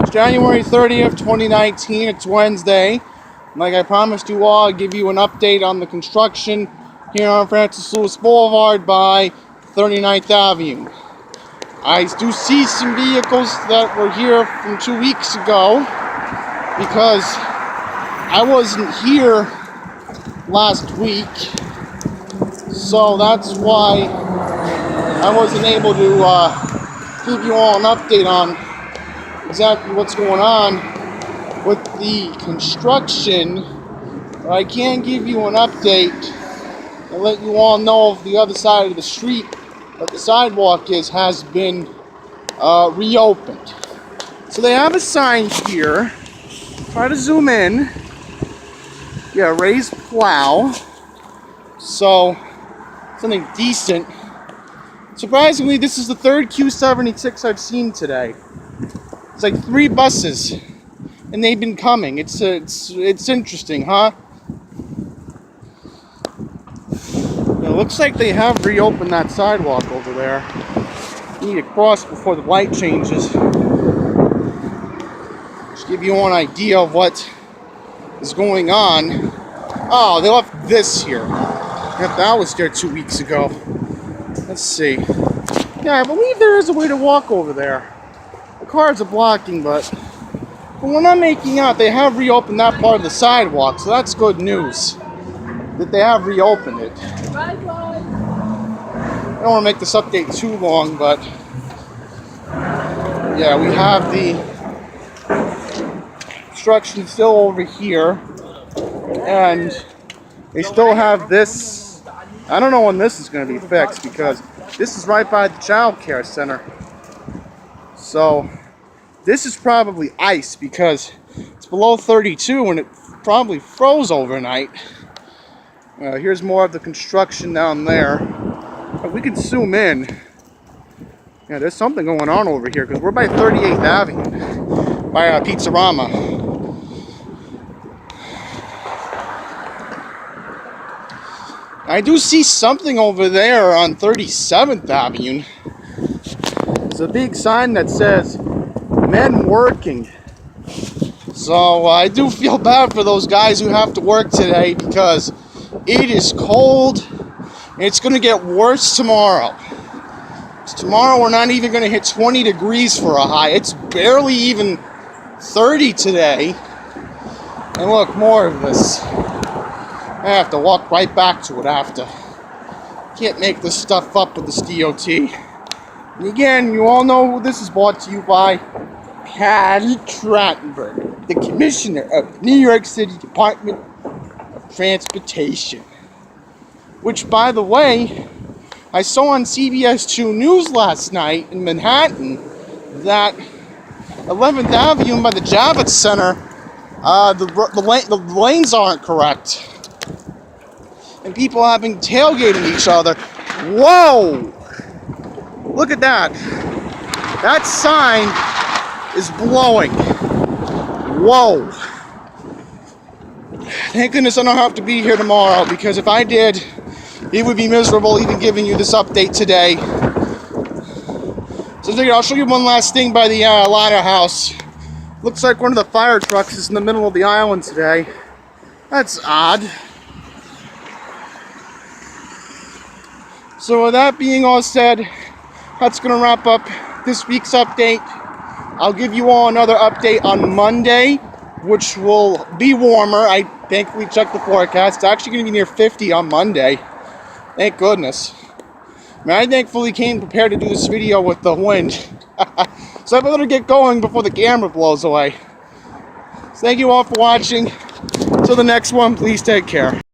January 30th, 2019. It's Wednesday. Like I promised you all, I'll give you an update on the construction here on Francis Lewis Boulevard by 39th Avenue. I do see some vehicles that were here from 2 weeks ago because I wasn't here last week, so that's why I wasn't able to give you all an update on exactly what's going on with the construction. But I can give you an update and let you all know of the other side of the street that the sidewalk has been reopened. So they have a sign here. Try to zoom in. Yeah, raised plow. So something decent. Surprisingly, this is the third Q76 I've seen today. It's like 3 buses, and they've been coming. It's interesting, huh? It looks like they have reopened that sidewalk over there. You need to cross before the light changes. Just give you an idea of what is going on. Oh, they left this here. Yep, that was there 2 weeks ago. Let's see. Yeah, I believe there is a way to walk over there. The cars are blocking, but from what I'm making out, they have reopened that part of the sidewalk, so that's good news that they have reopened it. I don't want to make this update too long, but yeah, we have the construction still over here, and they still have this. I don't know when this is going to be fixed because this is right by the child care center. So this is probably ice because it's below 32 and it probably froze overnight. Here's more of the construction down there. But we can zoom in. Yeah, there's something going on over here because we're by 38th Avenue by Pizzarama. I do see something over there on 37th Avenue. There's a big sign that says men working. So I do feel bad for those guys who have to work today because it is cold and it's going to get worse tomorrow. Tomorrow we're not even going to hit 20 degrees for a high. It's barely even 30 today. And look, more of this. I have to walk right back to it after. Can't make this stuff up with this DOT. And again, you all know who this is brought to you by. Patty Trottenberg, the Commissioner of the New York City Department of Transportation. Which, by the way, I saw on CBS 2 News last night in Manhattan that 11th Avenue by the Javits Center, the lanes aren't correct. And people have been tailgating each other. Whoa! Look at that. That sign is blowing. Whoa. Thank goodness I don't have to be here tomorrow, because if I did, it would be miserable even giving you this update today. So I'll show you one last thing by the ladder house. Looks like one of the fire trucks is in the middle of the island today. That's odd. So with that being all said, that's going to wrap up this week's update. I'll give you all another update on Monday, which will be warmer. I thankfully checked the forecast. It's actually going to be near 50 on Monday. Thank goodness. I thankfully came prepared to do this video with the wind. So I better get going before the camera blows away. So thank you all for watching. Till the next one, please take care.